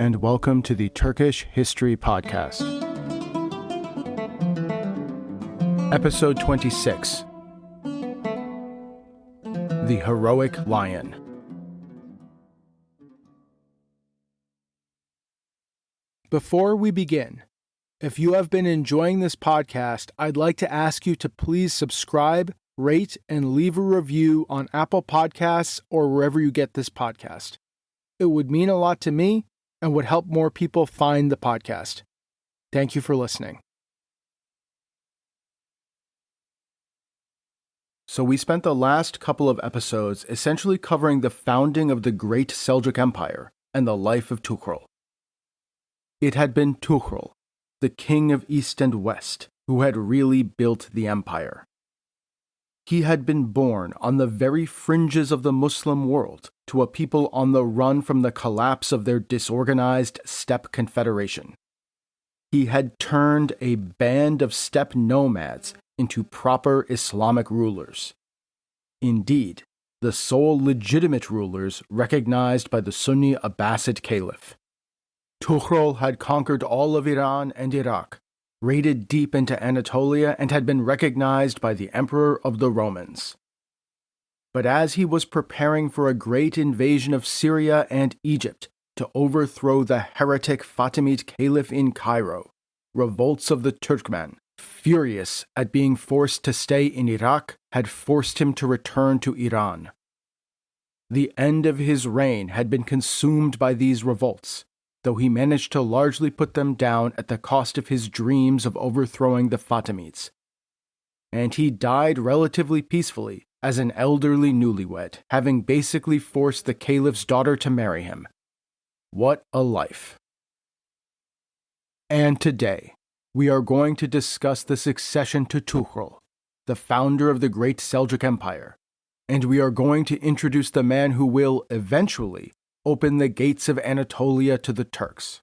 and welcome to the Turkish History Podcast. Episode 26. The Heroic Lion. Before we begin, if you have been enjoying this podcast, I'd like to ask you to please subscribe, rate, and leave a review on Apple Podcasts or wherever you get this podcast. It would mean a lot to me and would help more people find the podcast. Thank you for listening. So we spent the last couple of episodes essentially covering the founding of the Great Seljuk Empire and the life of Tughrul. It had been Tughrul, the king of East and West, who had really built the empire. He had been born on the very fringes of the Muslim world to a people on the run from the collapse of their disorganized steppe confederation. He had turned a band of steppe nomads into proper Islamic rulers. Indeed, the sole legitimate rulers recognized by the Sunni Abbasid Caliph. Tughrul had conquered all of Iran and Iraq, raided deep into Anatolia, and had been recognized by the Emperor of the Romans. But as he was preparing for a great invasion of Syria and Egypt to overthrow the heretic Fatimid Caliph in Cairo, revolts of the Turkmen, furious at being forced to stay in Iraq, had forced him to return to Iran. The end of his reign had been consumed by these revolts, though he managed to largely put them down at the cost of his dreams of overthrowing the Fatimids. And he died relatively peacefully as an elderly newlywed, having basically forced the caliph's daughter to marry him. What a life. And today, we are going to discuss the succession to Tughrul, the founder of the Great Seljuk Empire, and we are going to introduce the man who will, eventually, open the gates of Anatolia to the Turks.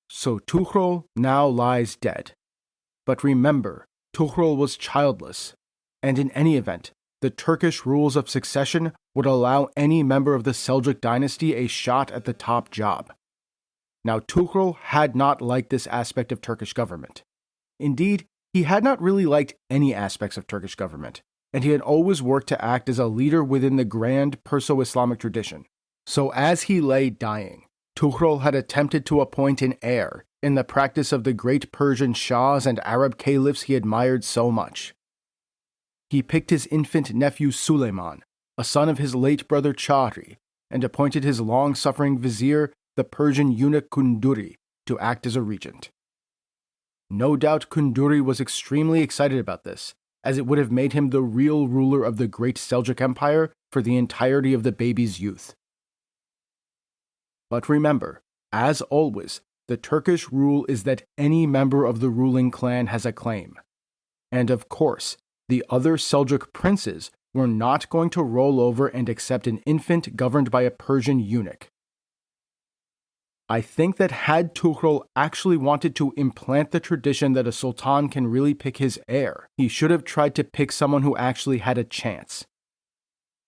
So Tughrul now lies dead. But remember, Tughrul was childless, and in any event, the Turkish rules of succession would allow any member of the Seljuk dynasty a shot at the top job. Now, Tughrul had not liked this aspect of Turkish government. Indeed, he had not really liked any aspects of Turkish government, and he had always worked to act as a leader within the grand Perso-Islamic tradition. So as he lay dying, Tughrul had attempted to appoint an heir in the practice of the great Persian Shahs and Arab caliphs he admired so much. He picked his infant nephew Suleiman, a son of his late brother Chaghri, and appointed his long-suffering vizier, the Persian eunuch Kunduri, to act as a regent. No doubt Kunduri was extremely excited about this, as it would have made him the real ruler of the Great Seljuk Empire for the entirety of the baby's youth. But remember, as always, the Turkish rule is that any member of the ruling clan has a claim. And of course, the other Seljuk princes were not going to roll over and accept an infant governed by a Persian eunuch. I think that had Tughrul actually wanted to implant the tradition that a sultan can really pick his heir, he should have tried to pick someone who actually had a chance.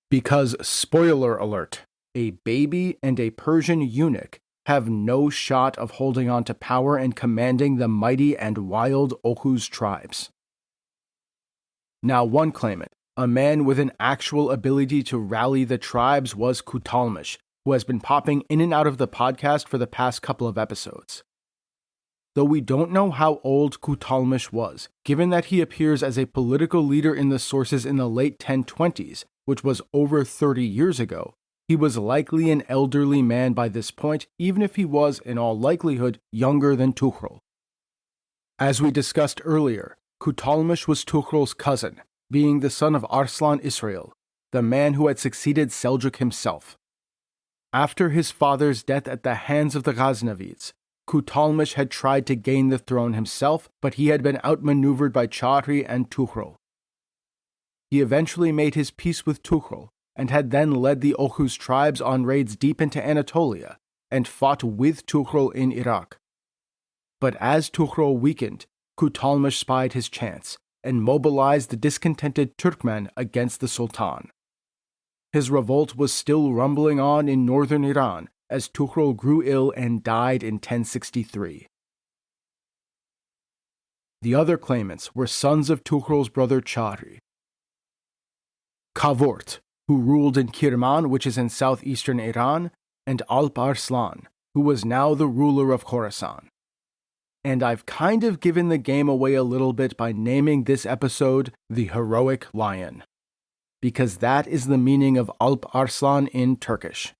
Because, spoiler alert, a baby and a Persian eunuch have no shot of holding on to power and commanding the mighty and wild Oghuz tribes. Now, one claimant, a man with an actual ability to rally the tribes, was Kutalmish, who has been popping in and out of the podcast for the past couple of episodes. Though we don't know how old Kutalmish was, given that he appears as a political leader in the sources in the late 1020s, which was over 30 years ago, he was likely an elderly man by this point, even if he was, in all likelihood, younger than Tughrul. As we discussed earlier, Kutalmish was Tughrul's cousin, being the son of Arslan Israel, the man who had succeeded Seljuk himself. After his father's death at the hands of the Ghaznavids, Kutalmish had tried to gain the throne himself, but he had been outmaneuvered by Chaghri and Tughrul. He eventually made his peace with Tughrul, and had then led the Oghuz tribes on raids deep into Anatolia, and fought with Tughrul in Iraq. But as Tughrul weakened, Kutalmish spied his chance, and mobilized the discontented Turkmen against the Sultan. His revolt was still rumbling on in northern Iran, as Tughrul grew ill and died in 1063. The other claimants were sons of Tughrul's brother Chaghri. Kavort, who ruled in Kirman, which is in southeastern Iran, and Alp Arslan, who was now the ruler of Khorasan. And I've kind of given the game away a little bit by naming this episode the Heroic Lion, because that is the meaning of Alp Arslan in Turkish.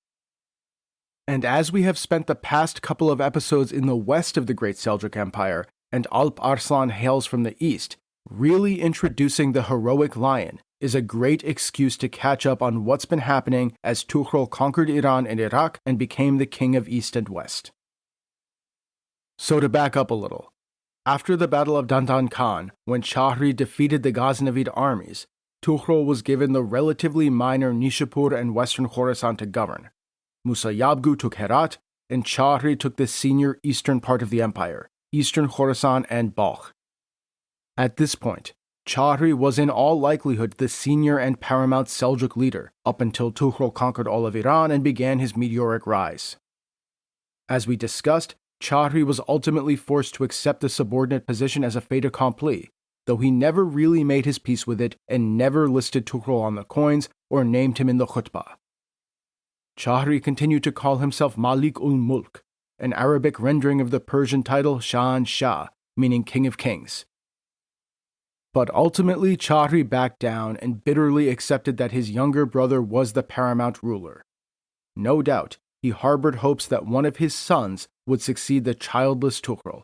And as we have spent the past couple of episodes in the west of the Great Seljuk Empire, and Alp Arslan hails from the east, really introducing the Heroic Lion is a great excuse to catch up on what's been happening as Tughrul conquered Iran and Iraq and became the king of East and West. So to back up a little, after the Battle of Dandan Khan, when Chaghri defeated the Ghaznavid armies, Tughrul was given the relatively minor Nishapur and western Khorasan to govern. Musa Yabgu took Herat, and Chaghri took the senior eastern part of the empire, eastern Khorasan and Balkh. At this point, Chaghri was in all likelihood the senior and paramount Seljuk leader, up until Tughrul conquered all of Iran and began his meteoric rise. As we discussed, Chaghri was ultimately forced to accept the subordinate position as a fait accompli, though he never really made his peace with it and never listed Tughrul on the coins or named him in the khutbah. Chaghri continued to call himself Malik ul-Mulk, an Arabic rendering of the Persian title Shahan Shah, meaning King of Kings. But ultimately, Chaghri backed down and bitterly accepted that his younger brother was the paramount ruler. No doubt, he harbored hopes that one of his sons would succeed the childless Tughrul,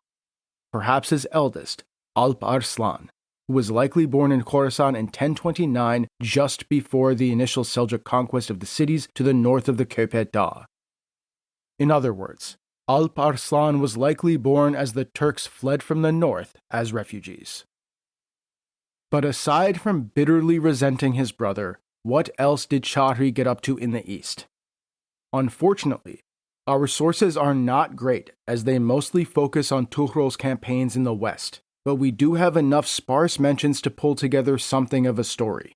perhaps his eldest, Alp Arslan, who was likely born in Khorasan in 1029, just before the initial Seljuk conquest of the cities to the north of the Köpet Dağ. In other words, Alp Arslan was likely born as the Turks fled from the north as refugees. But aside from bitterly resenting his brother, what else did Chaghri get up to in the east? Unfortunately, our sources are not great, as they mostly focus on Tughrul's campaigns in the west, but we do have enough sparse mentions to pull together something of a story.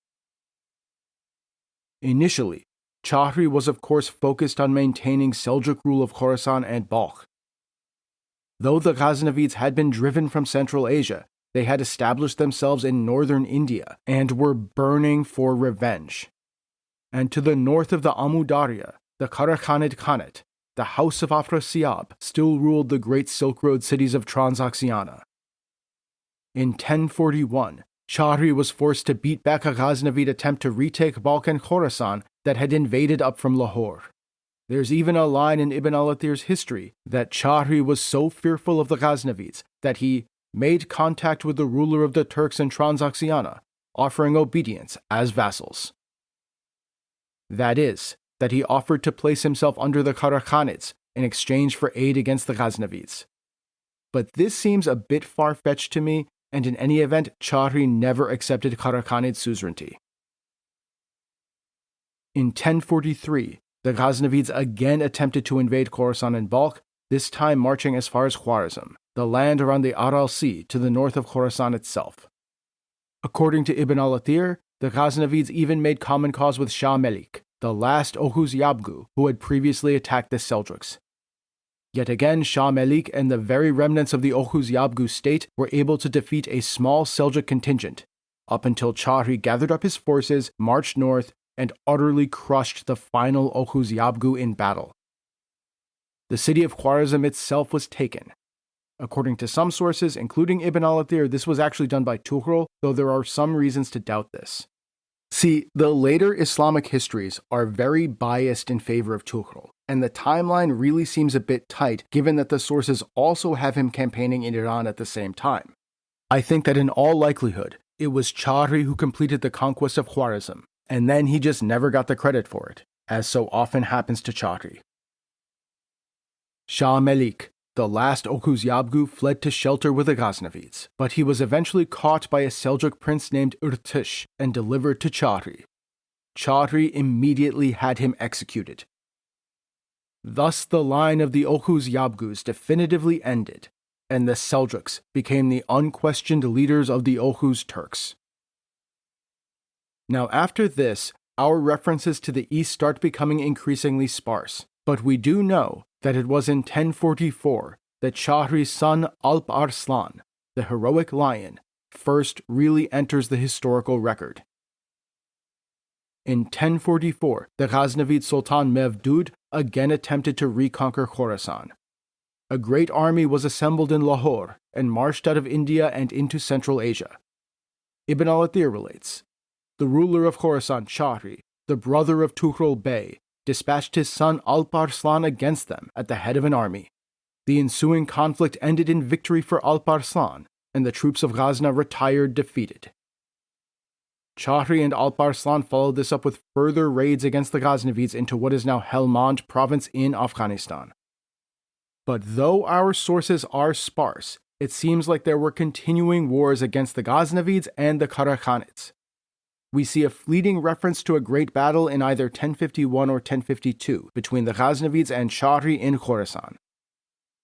Initially, Chaghri was of course focused on maintaining Seljuk rule of Khorasan and Balkh. Though the Ghaznavids had been driven from Central Asia, they had established themselves in northern India and were burning for revenge. And to the north of the Amudarya, the Karakhanid Khanate, the House of Afrasiab, still ruled the great Silk Road cities of Transoxiana. In 1041, Chaghri was forced to beat back a Ghaznavid attempt to retake Balkh and Khorasan that had invaded up from Lahore. There's even a line in Ibn al-Athir's history that Chaghri was so fearful of the Ghaznavids that he made contact with the ruler of the Turks in Transoxiana, offering obedience as vassals. That is, that he offered to place himself under the Karakhanids in exchange for aid against the Ghaznavids. But this seems a bit far-fetched to me, and in any event, Chaghri never accepted Karakhanid suzerainty. In 1043, the Ghaznavids again attempted to invade Khorasan and Balkh, this time marching as far as Khwarezm, the land around the Aral Sea to the north of Khorasan itself. According to Ibn al-Athir, the Ghaznavids even made common cause with Shah Melik, the last Oghuz Yabgu who had previously attacked the Seljuks. Yet again, Shah Melik and the very remnants of the Oghuz Yabgu state were able to defeat a small Seljuk contingent, up until Chaghri gathered up his forces, marched north, and utterly crushed the final Oghuz Yabgu in battle. The city of Khwarezm itself was taken. According to some sources, including Ibn al-Athir, this was actually done by Tughrul, though there are some reasons to doubt this. See, the later Islamic histories are very biased in favor of Tughrul, and the timeline really seems a bit tight given that the sources also have him campaigning in Iran at the same time. I think that in all likelihood, it was Chaghri who completed the conquest of Khwarezm, and then he just never got the credit for it, as so often happens to Chaghri. Shah Melik, the last Oghuz Yabgu, fled to shelter with the Ghaznavids, but he was eventually caught by a Seljuk prince named Irtish and delivered to Chaghri. Chaghri immediately had him executed. Thus the line of the Oghuz Yabgus definitively ended, and the Seljuks became the unquestioned leaders of the Oghuz Turks. Now after this, our references to the east start becoming increasingly sparse, But we do know that it was in 1044 that Chaghri's son Alp Arslan, the heroic lion, first really enters the historical record. In 1044, the Ghaznavid Sultan Mevdud again attempted to reconquer Khorasan. A great army was assembled in Lahore and marched out of India and into Central Asia. Ibn al-Athir relates, the ruler of Khorasan, Chaghri, the brother of Tughrul Bey, dispatched his son Alp Arslan against them at the head of an army. The ensuing conflict ended in victory for Alp Arslan, and the troops of Ghazna retired defeated. Chaghri and Alp Arslan followed this up with further raids against the Ghaznavids into what is now Helmand province in Afghanistan. But though our sources are sparse, it seems like there were continuing wars against the Ghaznavids and the Karakhanids. We see a fleeting reference to a great battle in either 1051 or 1052 between the Ghaznavids and Chaghri in Khorasan.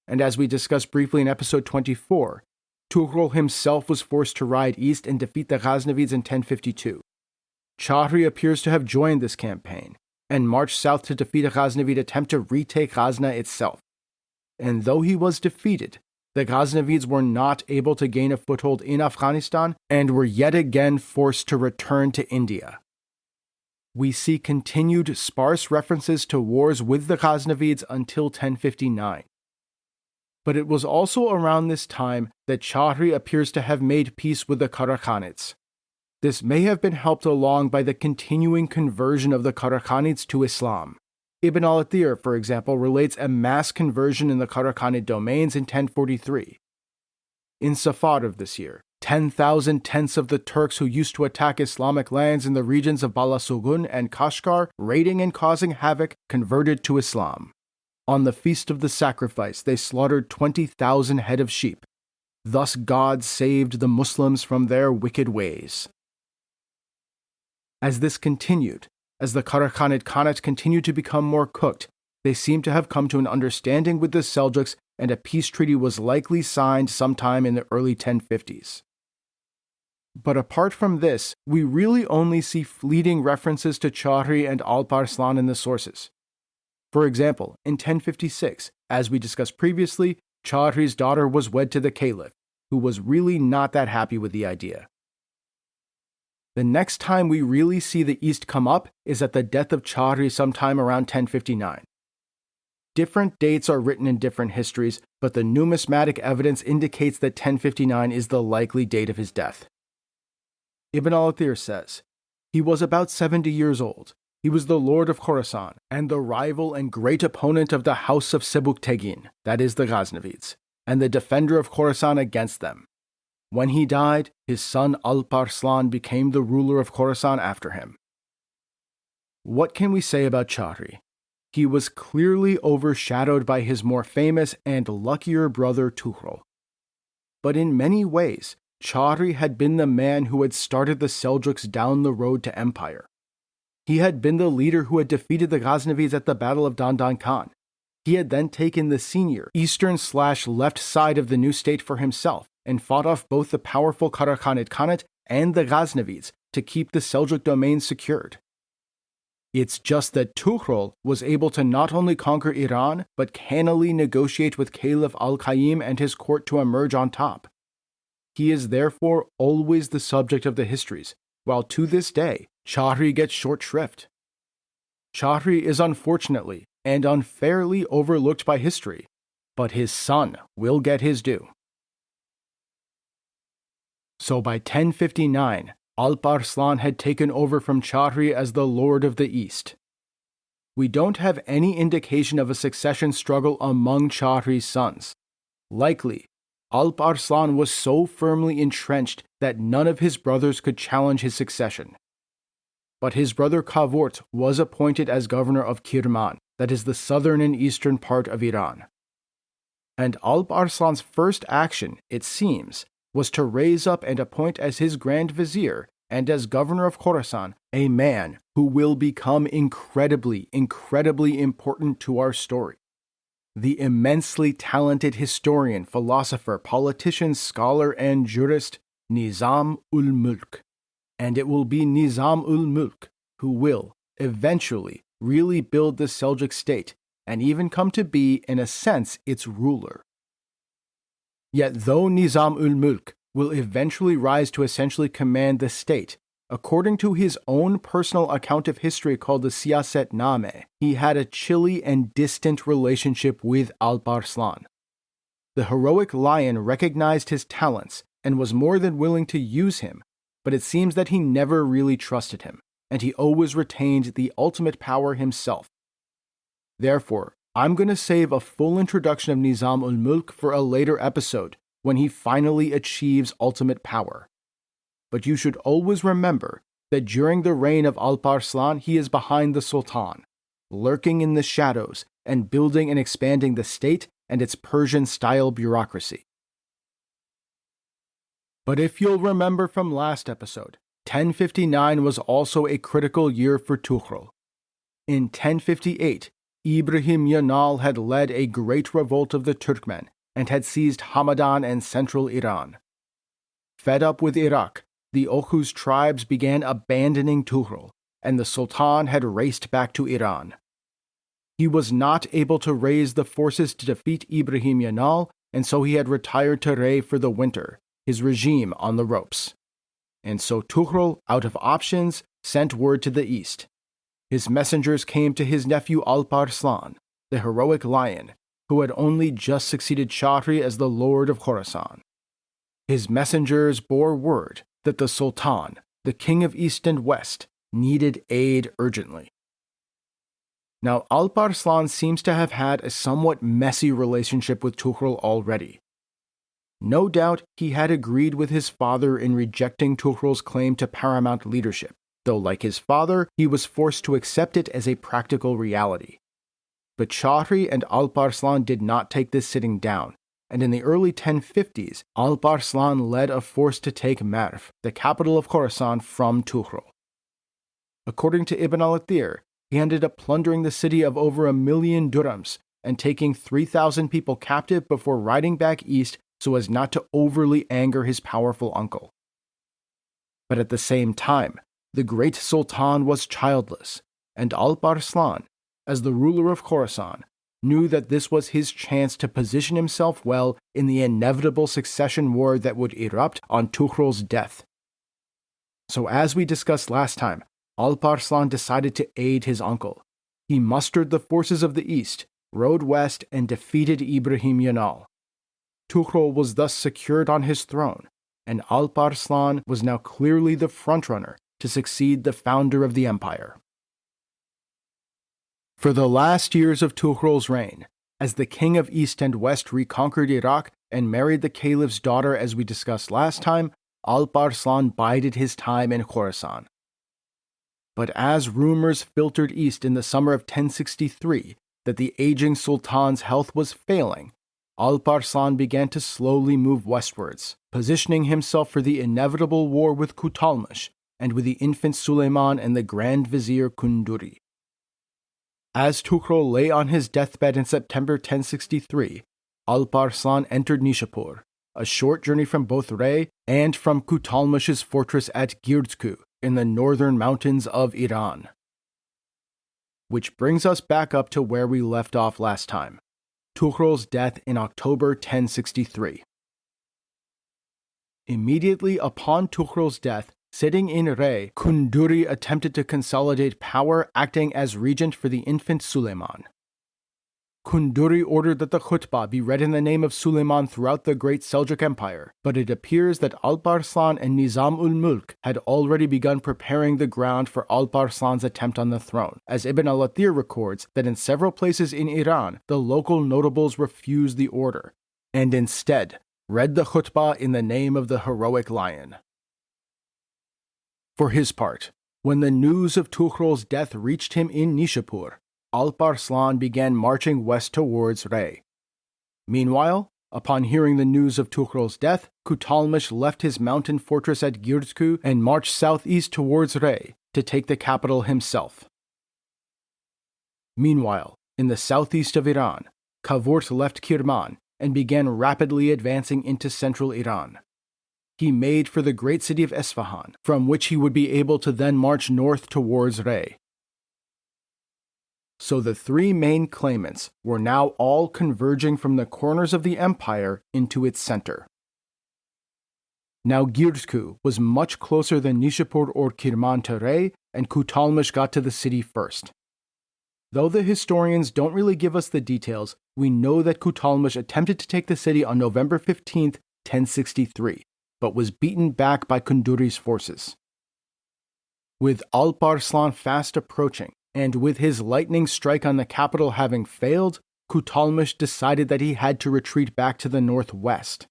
And as we discussed briefly in episode 24, Tughrul himself was forced to ride east and defeat the Ghaznavids in 1052. Chaghri appears to have joined this campaign and marched south to defeat a Ghaznavid attempt to retake Ghazna itself. And though he was defeated, the Ghaznavids were not able to gain a foothold in Afghanistan and were yet again forced to return to India. We see continued sparse references to wars with the Ghaznavids until 1059. But it was also around this time that Chaghri appears to have made peace with the Karakhanids. This may have been helped along by the continuing conversion of the Karakhanids to Islam. Ibn al-Athir, for example, relates a mass conversion in the Karakhanid domains in 1043. In Safar of this year, 10,000 tents of the Turks who used to attack Islamic lands in the regions of Balasugun and Kashgar, raiding and causing havoc, converted to Islam. On the Feast of the Sacrifice, they slaughtered 20,000 head of sheep. Thus God saved the Muslims from their wicked ways. As this continued, as the Karakhanid Khanate continued to become more cooked, they seem to have come to an understanding with the Seljuks, and a peace treaty was likely signed sometime in the early 1050s. But apart from this, we really only see fleeting references to Chaghri and Alp Arslan in the sources. For example, in 1056, as we discussed previously, Chaghri's daughter was wed to the Caliph, who was really not that happy with the idea. The next time we really see the East come up is at the death of Chaghri sometime around 1059. Different dates are written in different histories, but the numismatic evidence indicates that 1059 is the likely date of his death. Ibn al-Athir says, he was about 70 years old. He was the lord of Khorasan, and the rival and great opponent of the house of Sebuktegin, that is the Ghaznavids, and the defender of Khorasan against them. When he died, his son Alp Arslan became the ruler of Khorasan after him. What can we say about Chaghri? He was clearly overshadowed by his more famous and luckier brother Tughrul. But in many ways, Chaghri had been the man who had started the Seljuks down the road to empire. He had been the leader who had defeated the Ghaznavids at the Battle of Dandan Khan. He had then taken the senior eastern/left side of the new state for himself and fought off both the powerful Karakhanid Khanate and the Ghaznavids to keep the Seljuk domain secured. It's just that Tughrul was able to not only conquer Iran, but cannily negotiate with Caliph al-Qayyim and his court to emerge on top. He is therefore always the subject of the histories, while to this day, Chaghri gets short shrift. Chaghri is unfortunately and unfairly overlooked by history, but his son will get his due. So by 1059, Alp Arslan had taken over from Chaghri as the Lord of the East. We don't have any indication of a succession struggle among Chaghri's sons. Likely, Alp Arslan was so firmly entrenched that none of his brothers could challenge his succession. But his brother Kavort was appointed as governor of Kirman, that is the southern and eastern part of Iran. And Alp Arslan's first action, it seems, was to raise up and appoint as his grand vizier and as governor of Khorasan a man who will become incredibly important to our story. The immensely talented historian, philosopher, politician, scholar, and jurist Nizam-ul-Mulk. And it will be Nizam-ul-Mulk who will, eventually, really build the Seljuk state and even come to be, in a sense, its ruler. Yet though Nizam-ul-Mulk will eventually rise to essentially command the state, according to his own personal account of history called the Siyaset-Name, he had a chilly and distant relationship with Alp Arslan. The heroic lion recognized his talents and was more than willing to use him, but it seems that he never really trusted him, and he always retained the ultimate power himself. Therefore, I'm going to save a full introduction of Nizam-ul-Mulk for a later episode, when he finally achieves ultimate power. But you should always remember that during the reign of Alp Arslan, he is behind the Sultan, lurking in the shadows and building and expanding the state and its Persian-style bureaucracy. But if you'll remember from last episode, 1059 was also a critical year for Tughrul. In 1058, Ibrahim Yanal had led a great revolt of the Turkmen and had seized Hamadan and central Iran. Fed up with Iraq, the Oghuz tribes began abandoning Tughrul, and the Sultan had raced back to Iran. He was not able to raise the forces to defeat Ibrahim Yanal, and so he had retired to Rey for the winter, his regime on the ropes. And so Tughrul, out of options, sent word to the east. His messengers came to his nephew Alp Arslan, the heroic lion, who had only just succeeded Chaghri as the lord of Khorasan. His messengers bore word that the Sultan, the king of East and West, needed aid urgently. Now, Alp Arslan seems to have had a somewhat messy relationship with Tughrul already. No doubt he had agreed with his father in rejecting Tughrul's claim to paramount leadership, though like his father, he was forced to accept it as a practical reality. But Chaghri and Alp Arslan did not take this sitting down, and in the early 1050s, Alp Arslan led a force to take Merv, the capital of Khorasan, from Tughrul. According to Ibn al-Athir, he ended up plundering the city of over 1,000,000 dirhams and taking 3,000 people captive before riding back east so as not to overly anger his powerful uncle. But at the same time, the great Sultan was childless, and Alp Arslan, as the ruler of Khorasan, knew that this was his chance to position himself well in the inevitable succession war that would erupt on Tughrul's death. So as we discussed last time, Alp Arslan decided to aid his uncle. He mustered the forces of the east, rode west, and defeated Ibrahim Yanal. Tughrul was thus secured on his throne, and Alp Arslan was now clearly the frontrunner to succeed the founder of the empire. For the last years of Tughrul's reign, as the king of East and West reconquered Iraq and married the caliph's daughter as we discussed last time, Alp Arslan bided his time in Khorasan. But as rumors filtered east in the summer of 1063 that the aging sultan's health was failing, Alp Arslan began to slowly move westwards, positioning himself for the inevitable war with Kutalmish and with the infant Suleiman and the Grand Vizier Kunduri. As Tughrul lay on his deathbed in September 1063, Alp Arslan entered Nishapur, a short journey from both Rey and from Kutalmish's fortress at Girdku in the northern mountains of Iran. Which brings us back up to where we left off last time, Tughrul's death in October 1063. Immediately upon Tughrul's death, sitting in Rey, Kunduri attempted to consolidate power, acting as regent for the infant Suleiman. Kunduri ordered that the khutbah be read in the name of Suleiman throughout the Great Seljuk Empire, but it appears that Alp Arslan and Nizam-ul-Mulk had already begun preparing the ground for Alp Arslan's attempt on the throne, as Ibn al-Athir records that in several places in Iran, the local notables refused the order, and instead read the khutbah in the name of the heroic lion. For his part, when the news of Tughrul's death reached him in Nishapur, Alp Arslan began marching west towards Rey. Meanwhile, upon hearing the news of Tughrul's death, Kutalmish left his mountain fortress at Girdku and marched southeast towards Rey to take the capital himself. Meanwhile, in the southeast of Iran, Kavurt left Kirman and began rapidly advancing into central Iran. He made for the great city of Esfahan, from which he would be able to then march north towards Rey. So the three main claimants were now all converging from the corners of the empire into its center. Now Girdku was much closer than Nishapur or Kirman-Tere, and Kutalmish got to the city first. Though the historians don't really give us the details, we know that Kutalmish attempted to take the city on November 15, 1063, but was beaten back by Kunduri's forces. With Alp Arslan fast approaching, and with his lightning strike on the capital having failed, Kutalmish decided that he had to retreat back to the northwest.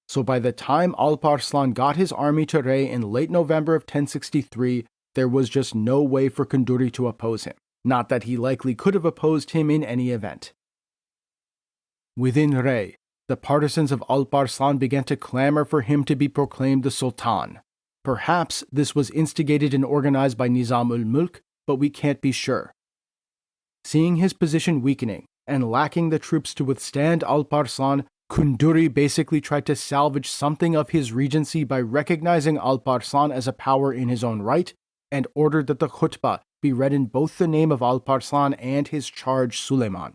So by the time Alp Arslan got his army to Rey in late November of 1063, there was just no way for Kunduri to oppose him. Not that he likely could have opposed him in any event. Within Rey, the partisans of Alp Arslan began to clamor for him to be proclaimed the Sultan. Perhaps this was instigated and organized by Nizam-ul-Mulk, but we can't be sure. Seeing his position weakening and lacking the troops to withstand Alp Arslan, Kunduri basically tried to salvage something of his regency by recognizing Alp Arslan as a power in his own right, and ordered that the khutbah be read in both the name of Alp Arslan and his charge Suleiman.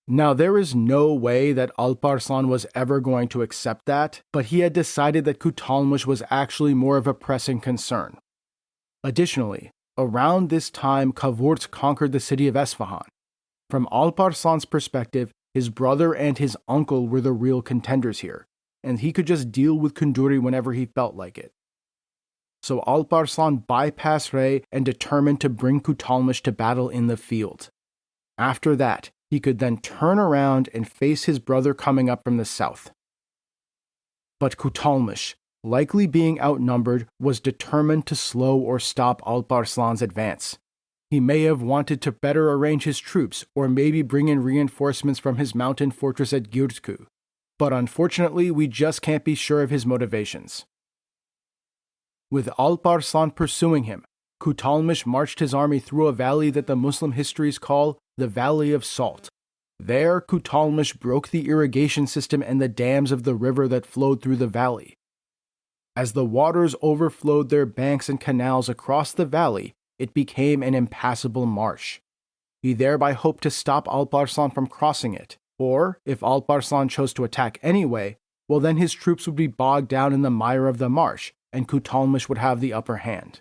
Now there is no way that Alp Arslan was ever going to accept that, but he had decided that Kutalmish was actually more of a pressing concern. Additionally, around this time Kavurt conquered the city of Esfahan. From Alp Arslan's perspective, his brother and his uncle were the real contenders here, and he could just deal with Kunduri whenever he felt like it. So Alp Arslan bypassed Rey and determined to bring Kutalmish to battle in the field. After that, he could then turn around and face his brother coming up from the south. But Kutalmish, likely being outnumbered, was determined to slow or stop Alp Arslan's advance. He may have wanted to better arrange his troops or maybe bring in reinforcements from his mountain fortress at Girdku. But unfortunately, we just can't be sure of his motivations. With Alp Arslan pursuing him, Kutalmish marched his army through a valley that the Muslim histories call the Valley of Salt. There, Kutalmish broke the irrigation system and the dams of the river that flowed through the valley. As the waters overflowed their banks and canals across the valley, it became an impassable marsh. He thereby hoped to stop Alp Arslan from crossing it, or, if Alp Arslan chose to attack anyway, well then his troops would be bogged down in the mire of the marsh, and Kutalmish would have the upper hand.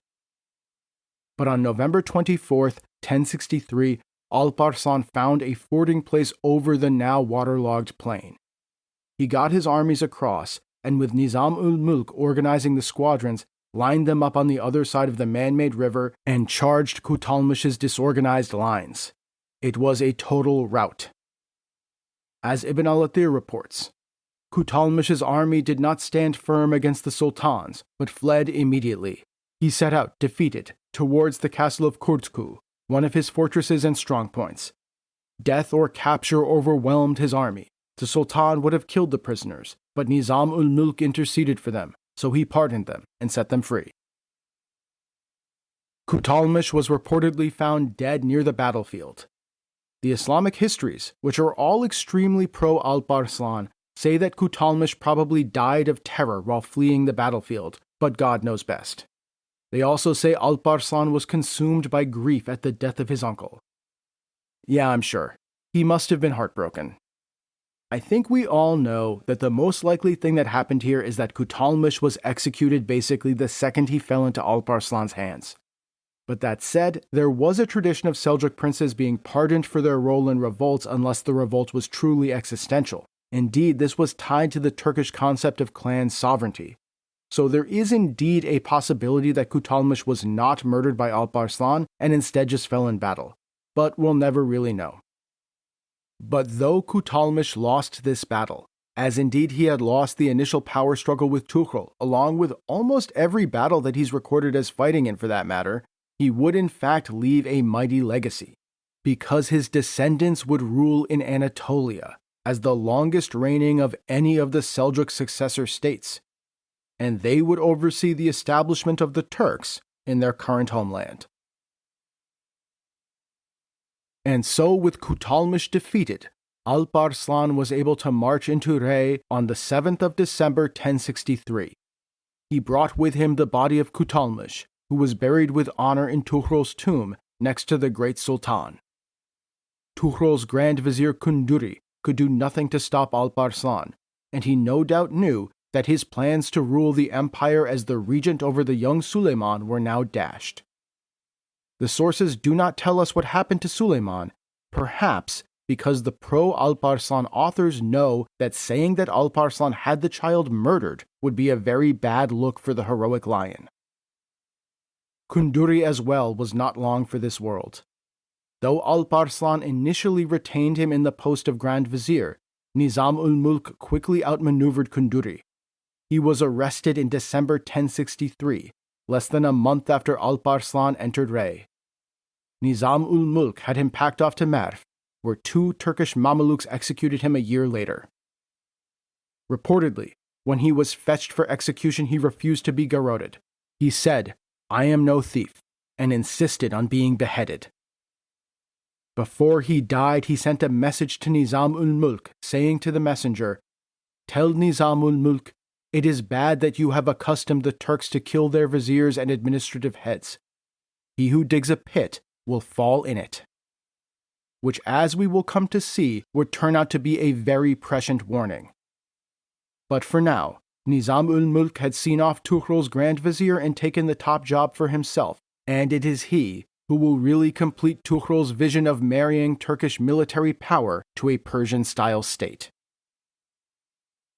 But on November 24th, 1063, Alp Arslan found a fording place over the now waterlogged plain. He got his armies across, and with Nizam-ul-Mulk organizing the squadrons, lined them up on the other side of the man-made river and charged Kutalmish's disorganized lines. It was a total rout. As Ibn al-Athir reports, Kutalmish's army did not stand firm against the sultans, but fled immediately. He set out, defeated, towards the castle of Kurtku, one of his fortresses and strongpoints. Death or capture overwhelmed his army. The sultan would have killed the prisoners, but Nizam-ul-Mulk interceded for them, so he pardoned them and set them free. Kutalmish was reportedly found dead near the battlefield. The Islamic histories, which are all extremely pro-Alp Arslan, say that Kutalmish probably died of terror while fleeing the battlefield, but God knows best. They also say Alp Arslan was consumed by grief at the death of his uncle. Yeah, I'm sure. He must have been heartbroken. I think we all know that the most likely thing that happened here is that Kutalmish was executed basically the second he fell into Alp Arslan's hands. But that said, there was a tradition of Seljuk princes being pardoned for their role in revolts unless the revolt was truly existential. Indeed, this was tied to the Turkish concept of clan sovereignty. So there is indeed a possibility that Kutalmish was not murdered by Alp Arslan and instead just fell in battle. But we'll never really know. But though Kutalmish lost this battle, as indeed he had lost the initial power struggle with Tughrul, along with almost every battle that he's recorded as fighting in for that matter, he would in fact leave a mighty legacy, because his descendants would rule in Anatolia as the longest reigning of any of the Seljuk successor states, and they would oversee the establishment of the Turks in their current homeland. And so, with Kutalmish defeated, Alp Arslan was able to march into Rey on the 7th of December 1063. He brought with him the body of Kutalmish, who was buried with honor in Tughrul's tomb next to the Great Sultan. Tughrul's Grand Vizier Kunduri could do nothing to stop Alp Arslan, and he no doubt knew that his plans to rule the empire as the regent over the young Suleiman were now dashed. The sources do not tell us what happened to Suleiman, perhaps because the pro-Alp Arslan authors know that saying that Alp Arslan had the child murdered would be a very bad look for the heroic lion. Kunduri as well was not long for this world. Though Alp Arslan initially retained him in the post of Grand Vizier, Nizam-ul-Mulk quickly outmaneuvered Kunduri. He was arrested in December 1063, less than a month after Alp Arslan entered Rey. Nizam-ul-Mulk had him packed off to Merv, where 2 Turkish Mamelukes executed him a year later. Reportedly, when he was fetched for execution, he refused to be garroted. He said, "I am no thief," and insisted on being beheaded. Before he died, he sent a message to Nizam-ul-Mulk, saying to the messenger, "Tell Nizam-ul-Mulk, it is bad that you have accustomed the Turks to kill their viziers and administrative heads. He who digs a pit will fall in it." Which, as we will come to see, would turn out to be a very prescient warning. But for now, Nizam-ul-Mulk had seen off Tughrul's Grand Vizier and taken the top job for himself, and it is he who will really complete Tughrul's vision of marrying Turkish military power to a Persian-style state.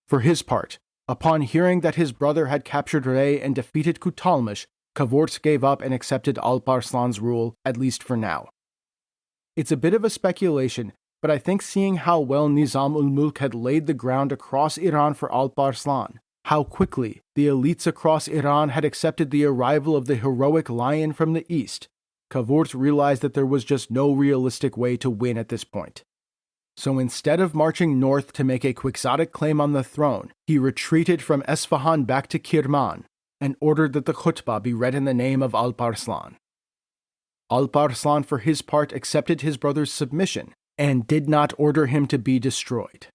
For his part, upon hearing that his brother had captured Rey and defeated Kutalmish, Kavort gave up and accepted Alp Arslan's rule, at least for now. It's a bit of a speculation, but I think seeing how well Nizam-ul-Mulk had laid the ground across Iran for Alp Arslan, how quickly the elites across Iran had accepted the arrival of the heroic lion from the east, Kavort realized that there was just no realistic way to win at this point. So instead of marching north to make a quixotic claim on the throne, he retreated from Esfahan back to Kirman and ordered that the khutbah be read in the name of Alp Arslan. Alp Arslan, for his part, accepted his brother's submission and did not order him to be destroyed.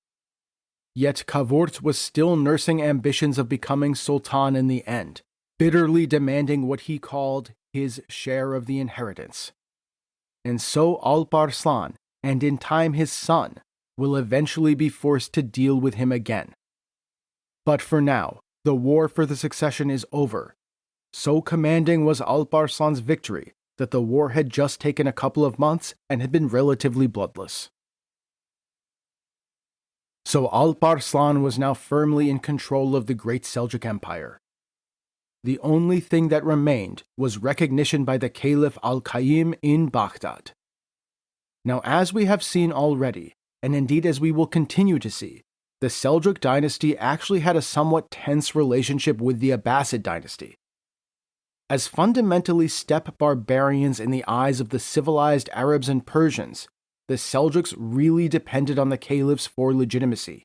Yet Kavort was still nursing ambitions of becoming Sultan in the end, bitterly demanding what he called his share of the inheritance. And so Alp Arslan, and in time his son, will eventually be forced to deal with him again. But for now, the war for the succession is over. So commanding was Alp Arslan's victory that the war had just taken a couple of months and had been relatively bloodless. So Alp Arslan was now firmly in control of the Great Seljuk Empire. The only thing that remained was recognition by the Caliph al-Qayyim in Baghdad. Now, as we have seen already, and indeed as we will continue to see, the Seljuk dynasty actually had a somewhat tense relationship with the Abbasid dynasty. As fundamentally steppe barbarians in the eyes of the civilized Arabs and Persians, the Seljuks really depended on the caliphs for legitimacy.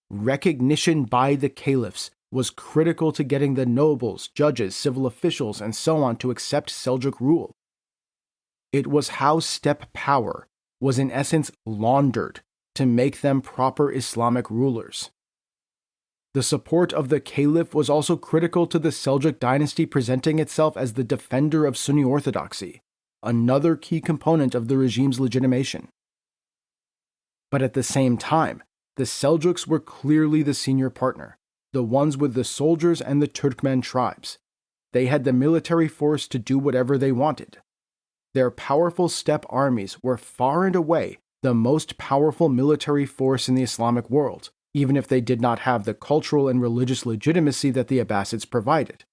Recognition by the caliphs was critical to getting the nobles, judges, civil officials, and so on to accept Seljuk rule. It was how steppe power was in essence laundered to make them proper Islamic rulers. The support of the caliph was also critical to the Seljuk dynasty presenting itself as the defender of Sunni orthodoxy, another key component of the regime's legitimation. But at the same time, the Seljuks were clearly the senior partner, the ones with the soldiers and the Turkmen tribes. They had the military force to do whatever they wanted. Their powerful steppe armies were far and away the most powerful military force in the Islamic world, even if they did not have the cultural and religious legitimacy that the Abbasids provided.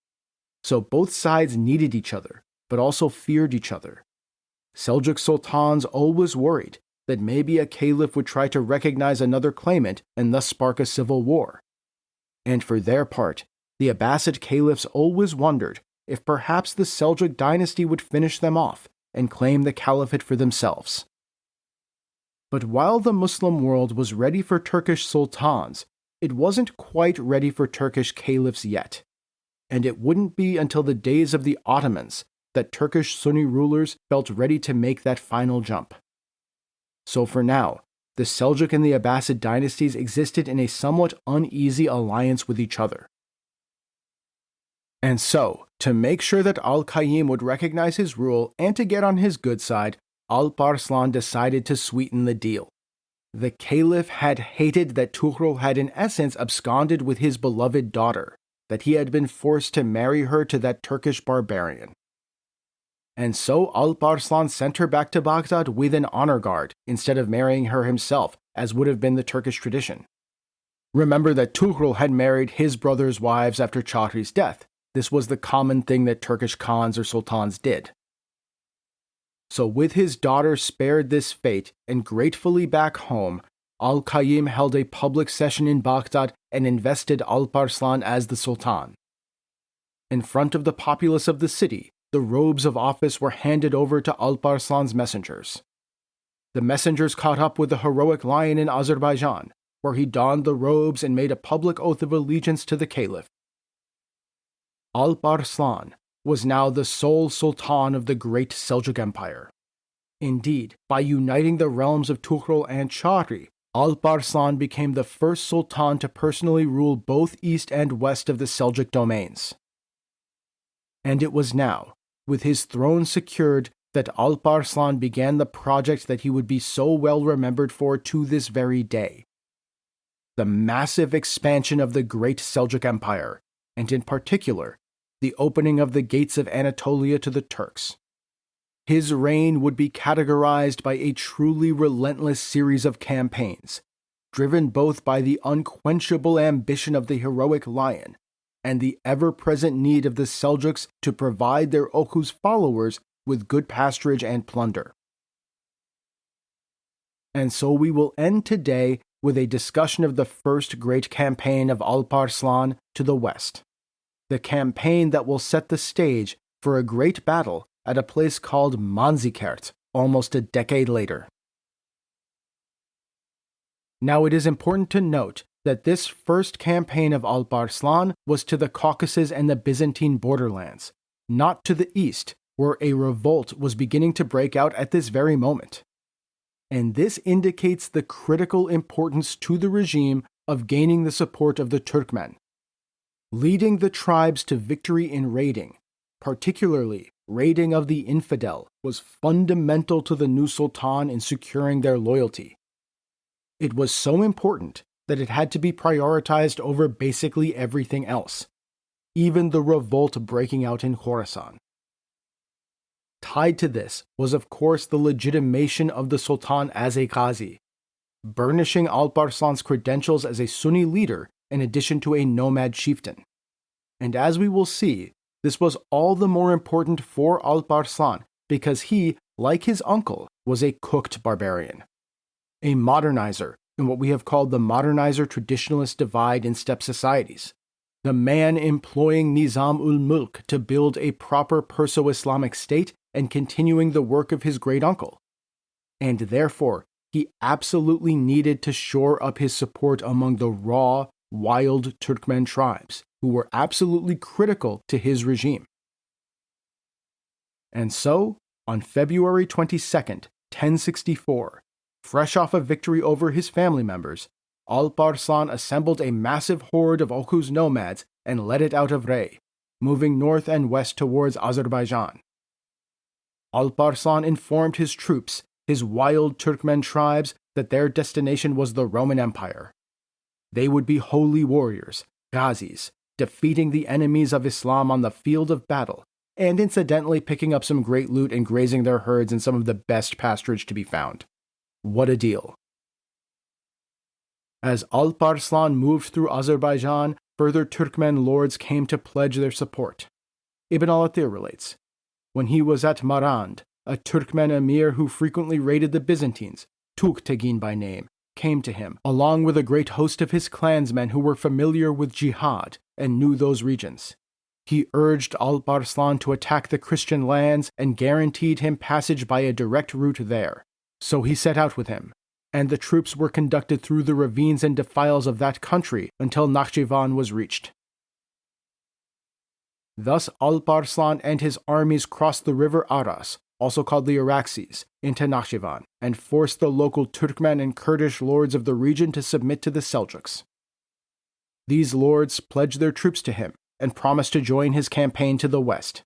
So both sides needed each other, but also feared each other. Seljuk sultans always worried that maybe a caliph would try to recognize another claimant and thus spark a civil war. And for their part, the Abbasid caliphs always wondered if perhaps the Seljuk dynasty would finish them off and claim the caliphate for themselves. But while the Muslim world was ready for Turkish sultans, it wasn't quite ready for Turkish caliphs yet. And it wouldn't be until the days of the Ottomans that Turkish Sunni rulers felt ready to make that final jump. So for now, the Seljuk and the Abbasid dynasties existed in a somewhat uneasy alliance with each other. And so, To make sure that Al-Qayyim would recognize his rule and to get on his good side, Alp Arslan decided to sweeten the deal. The caliph had hated that Tughrul had in essence absconded with his beloved daughter, that he had been forced to marry her to that Turkish barbarian. And so Alp Arslan sent her back to Baghdad with an honor guard, instead of marrying her himself, as would have been the Turkish tradition. Remember that Tughrul had married his brother's wives after Chaghri's death. This was the common thing that Turkish khans or sultans did. So with his daughter spared this fate and gratefully back home, Al-Qayyim held a public session in Baghdad and invested Alp Arslan as the sultan. In front of the populace of the city, the robes of office were handed over to Alp Arslan's messengers. The messengers caught up with the heroic lion in Azerbaijan, where he donned the robes and made a public oath of allegiance to the caliph. Alp Arslan was now the sole sultan of the Great Seljuk Empire. Indeed, by uniting the realms of Tughrul and Chaghri, Alp Arslan became the first sultan to personally rule both east and west of the Seljuk domains. And it was now, with his throne secured, that Alp Arslan began the project that he would be so well remembered for to this very day: the massive expansion of the Great Seljuk Empire, and in particular, the opening of the gates of Anatolia to the Turks. His reign would be categorized by a truly relentless series of campaigns, driven both by the unquenchable ambition of the heroic lion and the ever-present need of the Seljuks to provide their Oghuz followers with good pasturage and plunder. And so we will end today with a discussion of the first great campaign of Alp Arslan to the west, the campaign that will set the stage for a great battle at a place called Manzikert almost a decade later. Now it is important to note that this first campaign of Alp Arslan was to the Caucasus and the Byzantine borderlands, not to the east, where a revolt was beginning to break out at this very moment. And this indicates the critical importance to the regime of gaining the support of the Turkmen. Leading the tribes to victory in raiding, particularly raiding of the infidel, was fundamental to the new sultan in securing their loyalty. It was so important that it had to be prioritized over basically everything else, even the revolt breaking out in Khorasan. Tied to this was, of course, the legitimation of the sultan as a Ghazi, burnishing Alp Arslan's credentials as a Sunni leader in addition to a nomad chieftain. And as we will see, this was all the more important for Alp Arslan because he, like his uncle, was a cooked barbarian, a modernizer in what we have called the modernizer-traditionalist divide in steppe societies, the man employing Nizam-ul-Mulk to build a proper Perso-Islamic state and continuing the work of his great-uncle. And therefore, he absolutely needed to shore up his support among the raw, wild Turkmen tribes, who were absolutely critical to his regime. And so, on February 22nd, 1064, fresh off a victory over his family members, Alp Arslan assembled a massive horde of Oghuz nomads and led it out of Rey, moving north and west towards Azerbaijan. Alp Arslan informed his troops, his wild Turkmen tribes, that their destination was the Roman Empire. They would be holy warriors, Ghazis, defeating the enemies of Islam on the field of battle, and incidentally picking up some great loot and grazing their herds in some of the best pasturage to be found. What a deal. As Alp Arslan moved through Azerbaijan, further Turkmen lords came to pledge their support. Ibn al-Athir relates, when he was at Marand, a Turkmen emir who frequently raided the Byzantines, Tughtekin by name, came to him, along with a great host of his clansmen who were familiar with jihad and knew those regions. He urged Alp Arslan to attack the Christian lands and guaranteed him passage by a direct route there. So he set out with him, and the troops were conducted through the ravines and defiles of that country until Nakhchivan was reached. Thus Alp Arslan and his armies crossed the river Aras, also called the Araxes, into Nakhchivan, and forced the local Turkmen and Kurdish lords of the region to submit to the Seljuks. These lords pledged their troops to him, and promised to join his campaign to the west.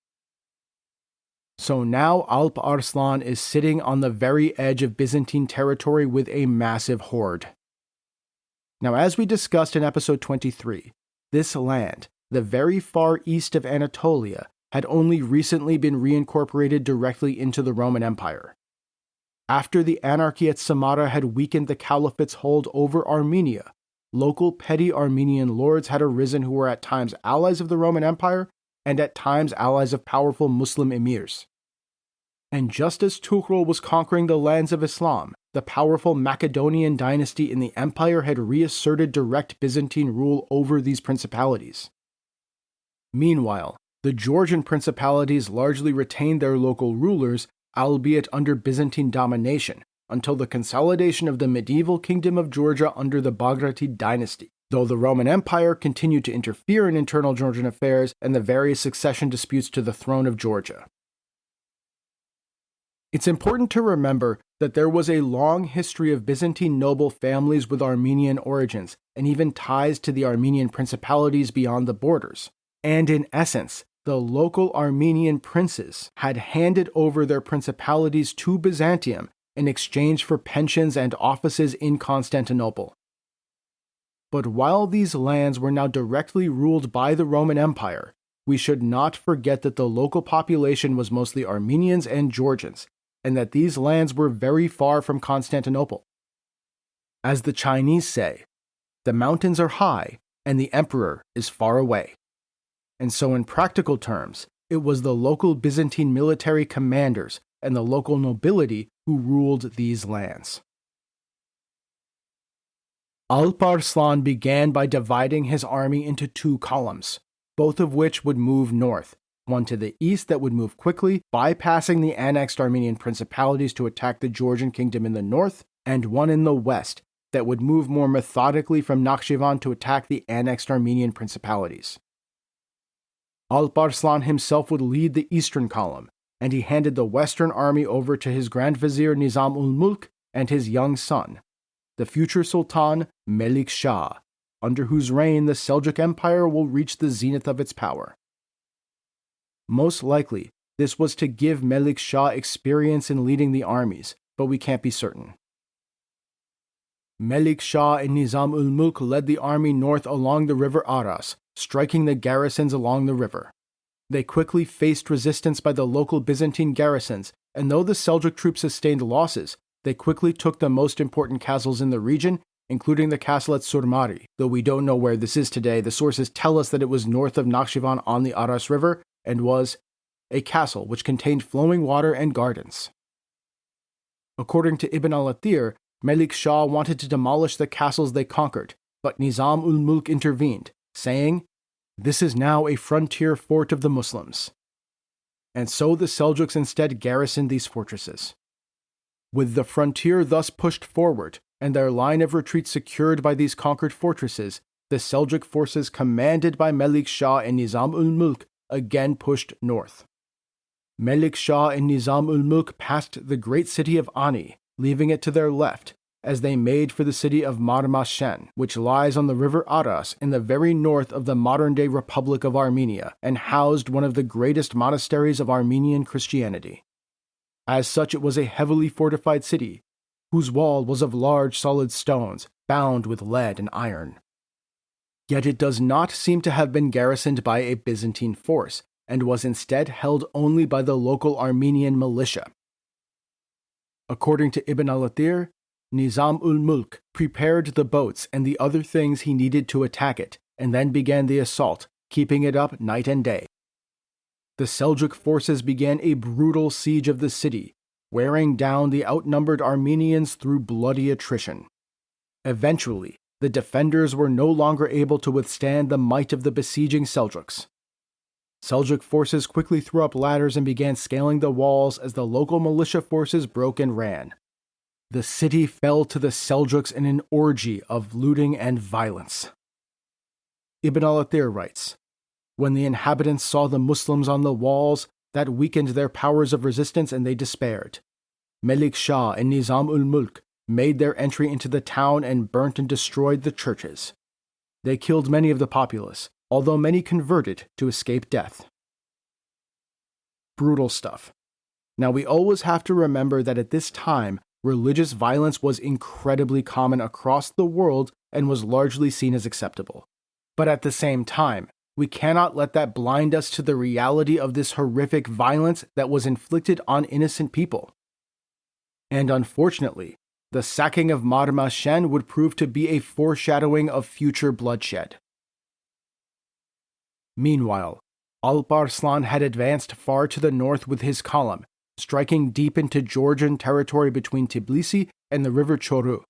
So now Alp Arslan is sitting on the very edge of Byzantine territory with a massive horde. Now, as we discussed in episode 23, this land, the very far east of Anatolia, had only recently been reincorporated directly into the Roman Empire. After the anarchy at Samarra had weakened the caliphate's hold over Armenia, local petty Armenian lords had arisen who were at times allies of the Roman Empire and at times allies of powerful Muslim emirs. And just as Tughrul was conquering the lands of Islam, the powerful Macedonian dynasty in the empire had reasserted direct Byzantine rule over these principalities. Meanwhile, the Georgian principalities largely retained their local rulers, albeit under Byzantine domination, until the consolidation of the medieval kingdom of Georgia under the Bagratid dynasty, though the Roman Empire continued to interfere in internal Georgian affairs and the various succession disputes to the throne of Georgia. It's important to remember that there was a long history of Byzantine noble families with Armenian origins, and even ties to the Armenian principalities beyond the borders. And in essence, the local Armenian princes had handed over their principalities to Byzantium in exchange for pensions and offices in Constantinople. But while these lands were now directly ruled by the Roman Empire, we should not forget that the local population was mostly Armenians and Georgians, and that these lands were very far from Constantinople. As the Chinese say, the mountains are high and the emperor is far away. And so in practical terms, it was the local Byzantine military commanders and the local nobility who ruled these lands. Alp Arslan began by dividing his army into two columns, both of which would move north, one to the east that would move quickly, bypassing the annexed Armenian principalities to attack the Georgian kingdom in the north, and one in the west that would move more methodically from Nakhchivan to attack the annexed Armenian principalities. Alp Arslan himself would lead the eastern column, and he handed the western army over to his Grand Vizier Nizam-ul-Mulk and his young son, the future Sultan Melik Shah, under whose reign the Seljuk Empire will reach the zenith of its power. Most likely, this was to give Melik Shah experience in leading the armies, but we can't be certain. Melik Shah and Nizam-ul-Mulk led the army north along the river Aras, striking the garrisons along the river. They quickly faced resistance by the local Byzantine garrisons, and though the Seljuk troops sustained losses, they quickly took the most important castles in the region, including the castle at Surmari. Though we don't know where this is today, the sources tell us that it was north of Nakhchivan on the Aras River, and was a castle which contained flowing water and gardens. According to Ibn al-Athir, Melik Shah wanted to demolish the castles they conquered, but Nizam-ul-Mulk intervened, saying, "This is now a frontier fort of the Muslims." And so the Seljuks instead garrisoned these fortresses. With the frontier thus pushed forward, and their line of retreat secured by these conquered fortresses, the Seljuk forces commanded by Melik Shah and Nizam-ul-Mulk again pushed north. Melik Shah and Nizam-ul-Mulk passed the great city of Ani, leaving it to their left, as they made for the city of Marmashen, which lies on the river Aras in the very north of the modern-day Republic of Armenia, and housed one of the greatest monasteries of Armenian Christianity. As such, it was a heavily fortified city, whose wall was of large solid stones, bound with lead and iron. Yet it does not seem to have been garrisoned by a Byzantine force, and was instead held only by the local Armenian militia. According to Ibn al-Athir, Nizam-ul-Mulk prepared the boats and the other things he needed to attack it, and then began the assault, keeping it up night and day. The Seljuk forces began a brutal siege of the city, wearing down the outnumbered Armenians through bloody attrition. Eventually, the defenders were no longer able to withstand the might of the besieging Seljuks. Seljuk forces quickly threw up ladders and began scaling the walls as the local militia forces broke and ran. The city fell to the Seljuks in an orgy of looting and violence. Ibn al-Athir writes, "When the inhabitants saw the Muslims on the walls, that weakened their powers of resistance and they despaired. Melik Shah and Nizam-ul-Mulk made their entry into the town and burnt and destroyed the churches. They killed many of the populace, although many converted to escape death. Brutal stuff. Now, we always have to remember that at this time, religious violence was incredibly common across the world and was largely seen as acceptable. But at the same time, we cannot let that blind us to the reality of this horrific violence that was inflicted on innocent people. And unfortunately, the sacking of Marmachen would prove to be a foreshadowing of future bloodshed. Meanwhile, Alp Arslan had advanced far to the north with his column, striking deep into Georgian territory between Tbilisi and the river Chorru.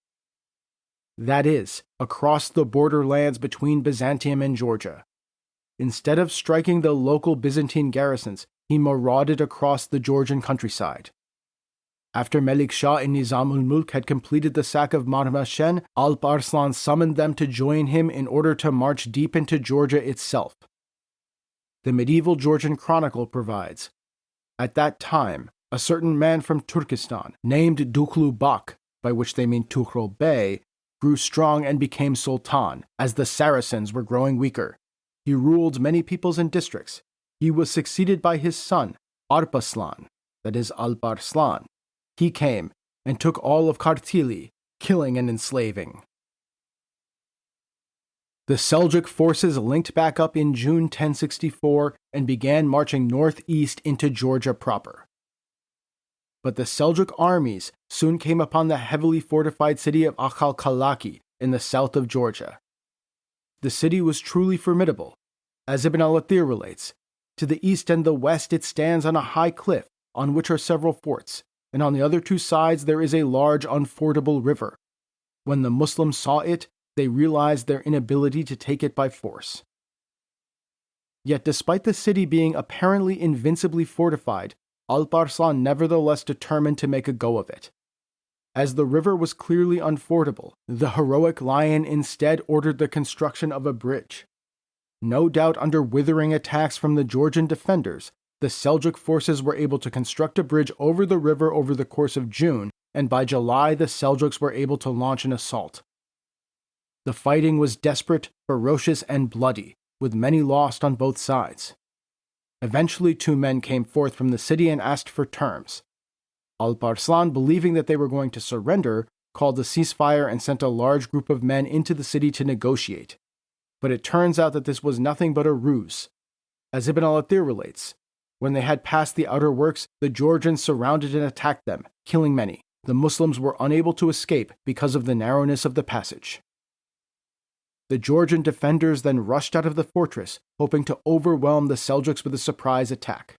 That is, across the borderlands between Byzantium and Georgia. Instead of striking the local Byzantine garrisons, he marauded across the Georgian countryside. After Melik Shah and Nizam-ul-Mulk had completed the sack of Marmachen, Alp Arslan summoned them to join him in order to march deep into Georgia itself. The medieval Georgian chronicle provides, at that time, a certain man from Turkestan, named Tughrul Bak, by which they mean Tughrul Bey, grew strong and became Sultan, as the Saracens were growing weaker. He ruled many peoples and districts. He was succeeded by his son, Alp Arslan, that is Alp Arslan. He came and took all of Kartili, killing and enslaving. The Seljuk forces linked back up in June 1064 and began marching northeast into Georgia proper. But the Seljuk armies soon came upon the heavily fortified city of Akhalkalaki in the south of Georgia. The city was truly formidable. As Ibn al-Athir relates, to the east and the west it stands on a high cliff on which are several forts, and on the other two sides there is a large unfordable river. When the Muslims saw it, they realized their inability to take it by force. Yet despite the city being apparently invincibly fortified, Alp Arslan nevertheless determined to make a go of it. As the river was clearly unfordable, the heroic lion instead ordered the construction of a bridge. No doubt under withering attacks from the Georgian defenders, the Seljuk forces were able to construct a bridge over the river over the course of June, and by July the Seljuks were able to launch an assault. The fighting was desperate, ferocious, and bloody, with many lost on both sides. Eventually 2 men came forth from the city and asked for terms. Alp Arslan, believing that they were going to surrender, called a ceasefire and sent a large group of men into the city to negotiate. But it turns out that this was nothing but a ruse. As Ibn al-Athir relates, when they had passed the outer works, the Georgians surrounded and attacked them, killing many. The Muslims were unable to escape because of the narrowness of the passage. The Georgian defenders then rushed out of the fortress, hoping to overwhelm the Seljuks with a surprise attack.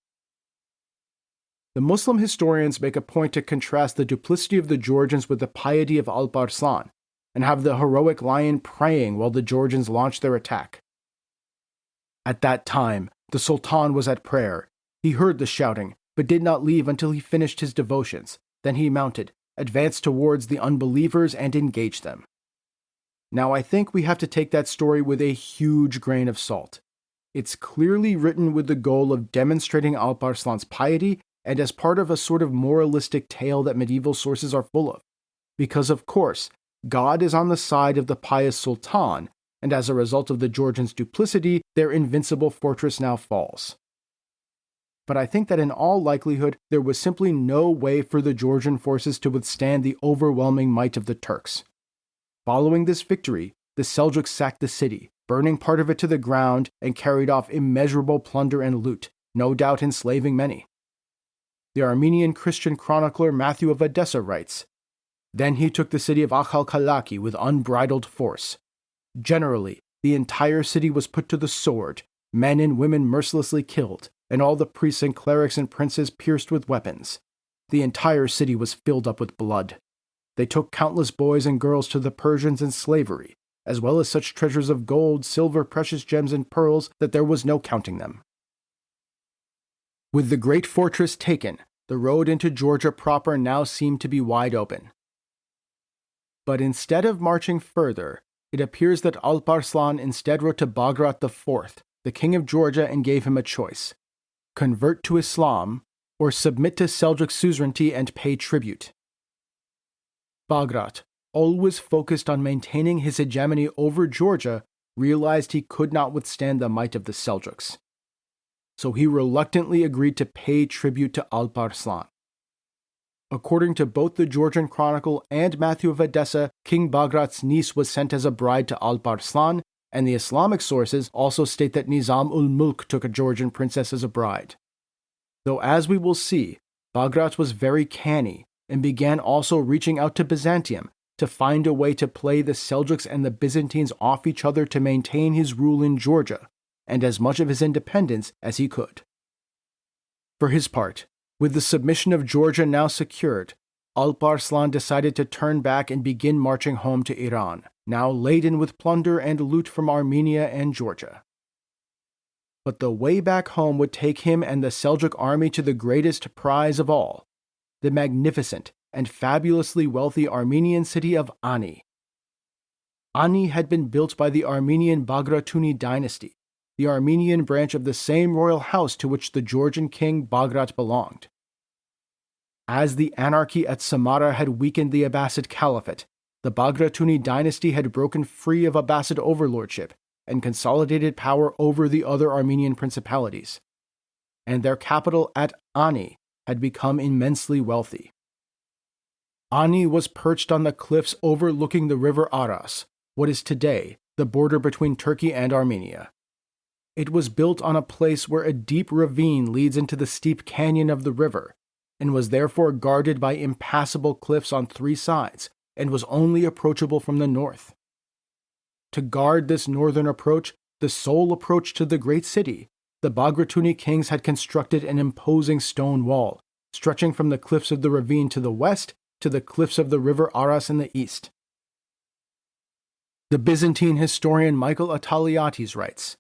The Muslim historians make a point to contrast the duplicity of the Georgians with the piety of Alp Arslan, and have the heroic lion praying while the Georgians launched their attack. At that time, the Sultan was at prayer. He heard the shouting, but did not leave until he finished his devotions. Then he mounted, advanced towards the unbelievers, and engaged them. Now, I think we have to take that story with a huge grain of salt. It's clearly written with the goal of demonstrating Alp Arslan's piety and as part of a sort of moralistic tale that medieval sources are full of. Because, of course, God is on the side of the pious Sultan, and as a result of the Georgians' duplicity, their invincible fortress now falls. But I think that in all likelihood, there was simply no way for the Georgian forces to withstand the overwhelming might of the Turks. Following this victory, the Seljuks sacked the city, burning part of it to the ground, and carried off immeasurable plunder and loot, no doubt enslaving many. The Armenian Christian chronicler Matthew of Edessa writes, "Then he took the city of Akhalkalaki with unbridled force. Generally, the entire city was put to the sword, men and women mercilessly killed, and all the priests and clerics and princes pierced with weapons. The entire city was filled up with blood. They took countless boys and girls to the Persians in slavery, as well as such treasures of gold, silver, precious gems, and pearls that there was no counting them." With the great fortress taken, the road into Georgia proper now seemed to be wide open. But instead of marching further, it appears that Alp Arslan instead wrote to Bagrat IV, the king of Georgia, and gave him a choice: convert to Islam, or submit to Seljuk suzerainty and pay tribute. Bagrat, always focused on maintaining his hegemony over Georgia, realized he could not withstand the might of the Seljuks. So he reluctantly agreed to pay tribute to Alp Arslan. According to both the Georgian Chronicle and Matthew of Edessa, King Bagrat's niece was sent as a bride to Alp Arslan, and the Islamic sources also state that Nizam-ul-Mulk took a Georgian princess as a bride. Though as we will see, Bagrat was very canny and began also reaching out to Byzantium to find a way to play the Seljuks and the Byzantines off each other to maintain his rule in Georgia and as much of his independence as he could. For his part, with the submission of Georgia now secured, Alp Arslan decided to turn back and begin marching home to Iran, now laden with plunder and loot from Armenia and Georgia. But the way back home would take him and the Seljuk army to the greatest prize of all, the magnificent and fabulously wealthy Armenian city of Ani. Ani had been built by the Armenian Bagratuni dynasty, the Armenian branch of the same royal house to which the Georgian king Bagrat belonged. As the anarchy at Samarra had weakened the Abbasid Caliphate, the Bagratuni dynasty had broken free of Abbasid overlordship and consolidated power over the other Armenian principalities, and their capital at Ani had become immensely wealthy. Ani was perched on the cliffs overlooking the river Aras, what is today the border between Turkey and Armenia. It was built on a place where a deep ravine leads into the steep canyon of the river, and was therefore guarded by impassable cliffs on 3 sides, and was only approachable from the north. To guard this northern approach, the sole approach to the great city, the Bagratuni kings had constructed an imposing stone wall, stretching from the cliffs of the ravine to the west to the cliffs of the river Aras in the east. The Byzantine historian Michael Attaliates writes,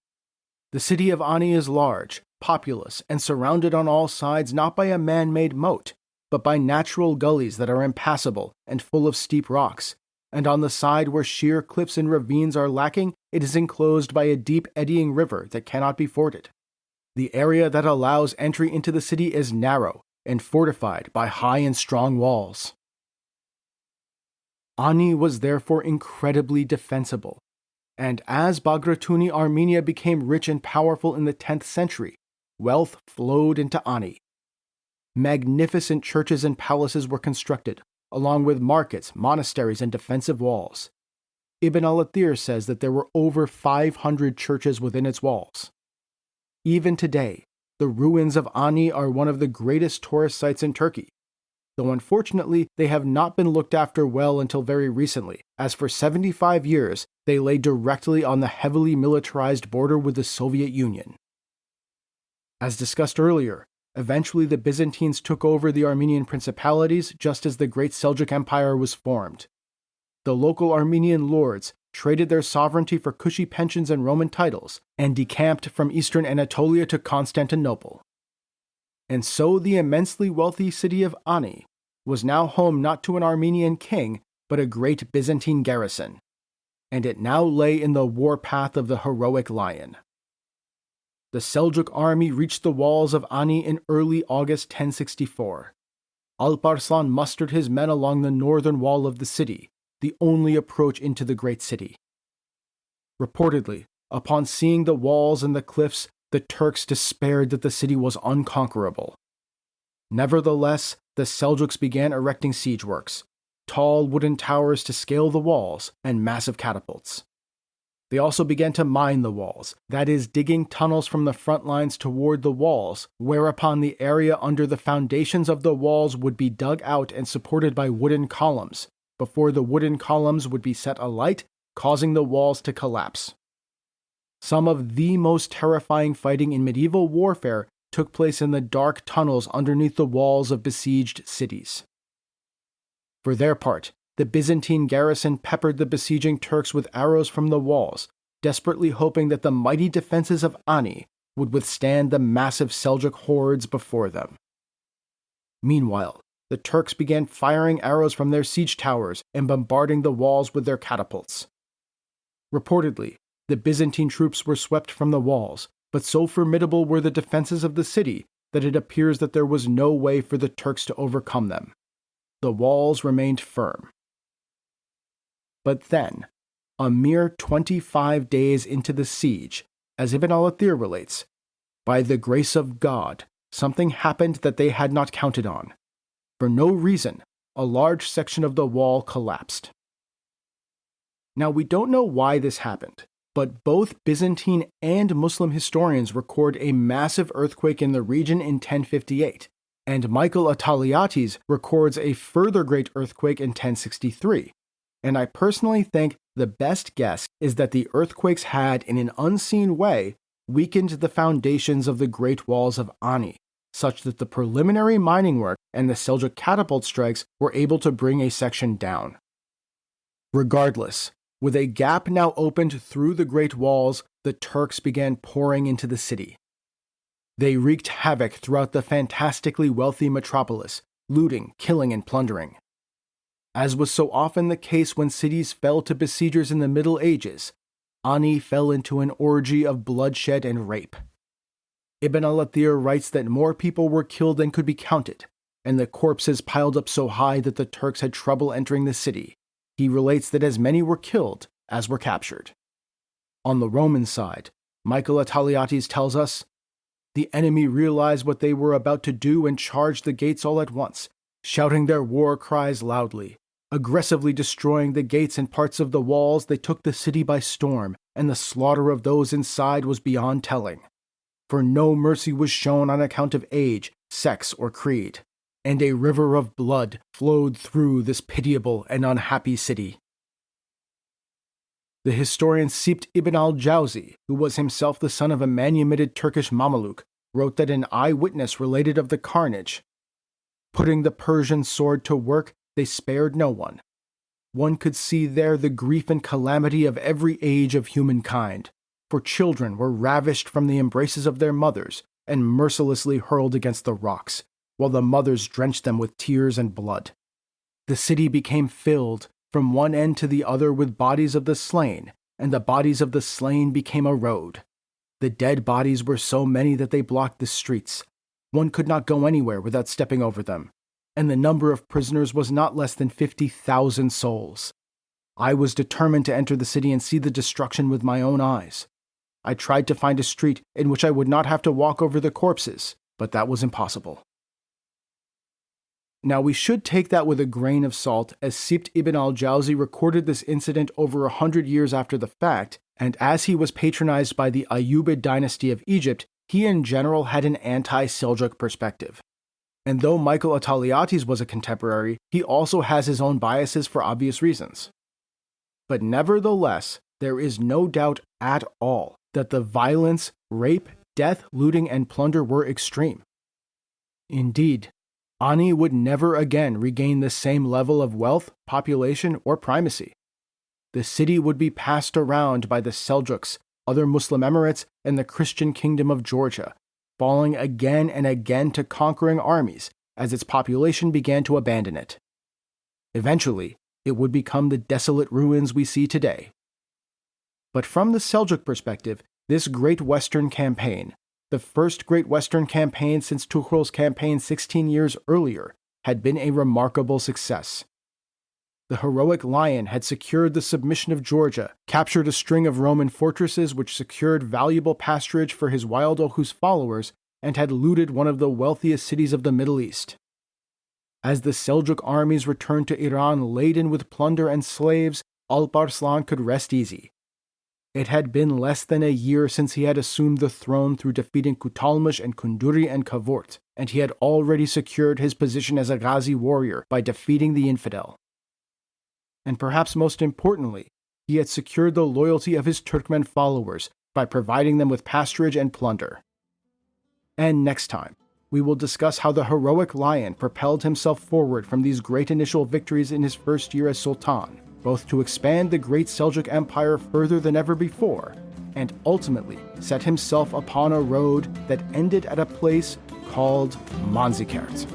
"The city of Ani is large, populous, and surrounded on all sides not by a man-made moat, but by natural gullies that are impassable and full of steep rocks, and on the side where sheer cliffs and ravines are lacking, it is enclosed by a deep eddying river that cannot be forded. The area that allows entry into the city is narrow and fortified by high and strong walls." Ani was therefore incredibly defensible, and as Bagratuni Armenia became rich and powerful in the 10th century, wealth flowed into Ani. Magnificent churches and palaces were constructed, along with markets, monasteries, and defensive walls. Ibn al-Athir says that there were over 500 churches within its walls. Even today, the ruins of Ani are one of the greatest tourist sites in Turkey, though unfortunately they have not been looked after well until very recently, as for 75 years they lay directly on the heavily militarized border with the Soviet Union. As discussed earlier, eventually the Byzantines took over the Armenian principalities just as the Great Seljuk Empire was formed. The local Armenian lords traded their sovereignty for cushy pensions and Roman titles, and decamped from eastern Anatolia to Constantinople. And so the immensely wealthy city of Ani was now home not to an Armenian king, but a great Byzantine garrison, and it now lay in the warpath of the heroic lion. The Seljuk army reached the walls of Ani in early August 1064. Alp Arslan mustered his men along the northern wall of the city, the only approach into the great city. Reportedly, upon seeing the walls and the cliffs, the Turks despaired that the city was unconquerable. Nevertheless, the Seljuks began erecting siege works, tall wooden towers to scale the walls, and massive catapults. They also began to mine the walls, that is, digging tunnels from the front lines toward the walls, whereupon the area under the foundations of the walls would be dug out and supported by wooden columns, before the wooden columns would be set alight, causing the walls to collapse. Some of the most terrifying fighting in medieval warfare took place in the dark tunnels underneath the walls of besieged cities. For their part, the Byzantine garrison peppered the besieging Turks with arrows from the walls, desperately hoping that the mighty defenses of Ani would withstand the massive Seljuk hordes before them. Meanwhile, the Turks began firing arrows from their siege towers and bombarding the walls with their catapults. Reportedly, the Byzantine troops were swept from the walls, but so formidable were the defenses of the city that it appears that there was no way for the Turks to overcome them. The walls remained firm. But then, a mere 25 days into the siege, as Ibn al-Athir relates, by the grace of God, something happened that they had not counted on. For no reason, a large section of the wall collapsed. Now, we don't know why this happened, but both Byzantine and Muslim historians record a massive earthquake in the region in 1058, and Michael Attaliates records a further great earthquake in 1063. And I personally think the best guess is that the earthquakes had, in an unseen way, weakened the foundations of the Great Walls of Ani, such that the preliminary mining work and the Seljuk catapult strikes were able to bring a section down. Regardless, with a gap now opened through the Great Walls, the Turks began pouring into the city. They wreaked havoc throughout the fantastically wealthy metropolis, looting, killing, and plundering. As was so often the case when cities fell to besiegers in the Middle Ages, Ani fell into an orgy of bloodshed and rape. Ibn al-Athir writes that more people were killed than could be counted, and the corpses piled up so high that the Turks had trouble entering the city. He relates that as many were killed as were captured. On the Roman side, Michael Attaliates tells us, the enemy realized what they were about to do and charged the gates all at once, shouting their war cries loudly. Aggressively destroying the gates and parts of the walls, they took the city by storm, and the slaughter of those inside was beyond telling. For no mercy was shown on account of age, sex, or creed, and a river of blood flowed through this pitiable and unhappy city. The historian Sibt ibn al-Jawzi, who was himself the son of a manumitted Turkish Mameluke, wrote that an eyewitness related of the carnage. Putting the Persian sword to work, they spared no one. One could see there the grief and calamity of every age of humankind, for children were ravished from the embraces of their mothers and mercilessly hurled against the rocks, while the mothers drenched them with tears and blood. The city became filled from one end to the other with bodies of the slain, and the bodies of the slain became a road. The dead bodies were so many that they blocked the streets. One could not go anywhere without stepping over them, and the number of prisoners was not less than 50,000 souls. I was determined to enter the city and see the destruction with my own eyes. I tried to find a street in which I would not have to walk over the corpses, but that was impossible. Now, we should take that with a grain of salt, as Sibt ibn al-Jawzi recorded this incident over 100 years after the fact, and as he was patronized by the Ayyubid dynasty of Egypt, he in general had an anti-Seljuk perspective. And though Michael Attaliates was a contemporary, he also has his own biases for obvious reasons. But nevertheless, there is no doubt at all that the violence, rape, death, looting, and plunder were extreme. Indeed, Ani would never again regain the same level of wealth, population, or primacy. The city would be passed around by the Seljuks, other Muslim emirates, and the Christian kingdom of Georgia, falling again and again to conquering armies as its population began to abandon it. Eventually, it would become the desolate ruins we see today. But from the Seljuk perspective, this Great Western Campaign, the first Great Western Campaign since Tughrul's campaign 16 years earlier, had been a remarkable success. The heroic lion had secured the submission of Georgia, captured a string of Roman fortresses which secured valuable pasturage for his wild Oghuz followers, and had looted one of the wealthiest cities of the Middle East. As the Seljuk armies returned to Iran laden with plunder and slaves, Alp Arslan could rest easy. It had been less than a year since he had assumed the throne through defeating Kutalmush and Kunduri and Kavort, and he had already secured his position as a Ghazi warrior by defeating the infidel. And perhaps most importantly, he had secured the loyalty of his Turkmen followers by providing them with pasturage and plunder. And next time, we will discuss how the heroic lion propelled himself forward from these great initial victories in his first year as Sultan, both to expand the Great Seljuk Empire further than ever before, and ultimately set himself upon a road that ended at a place called Manzikert.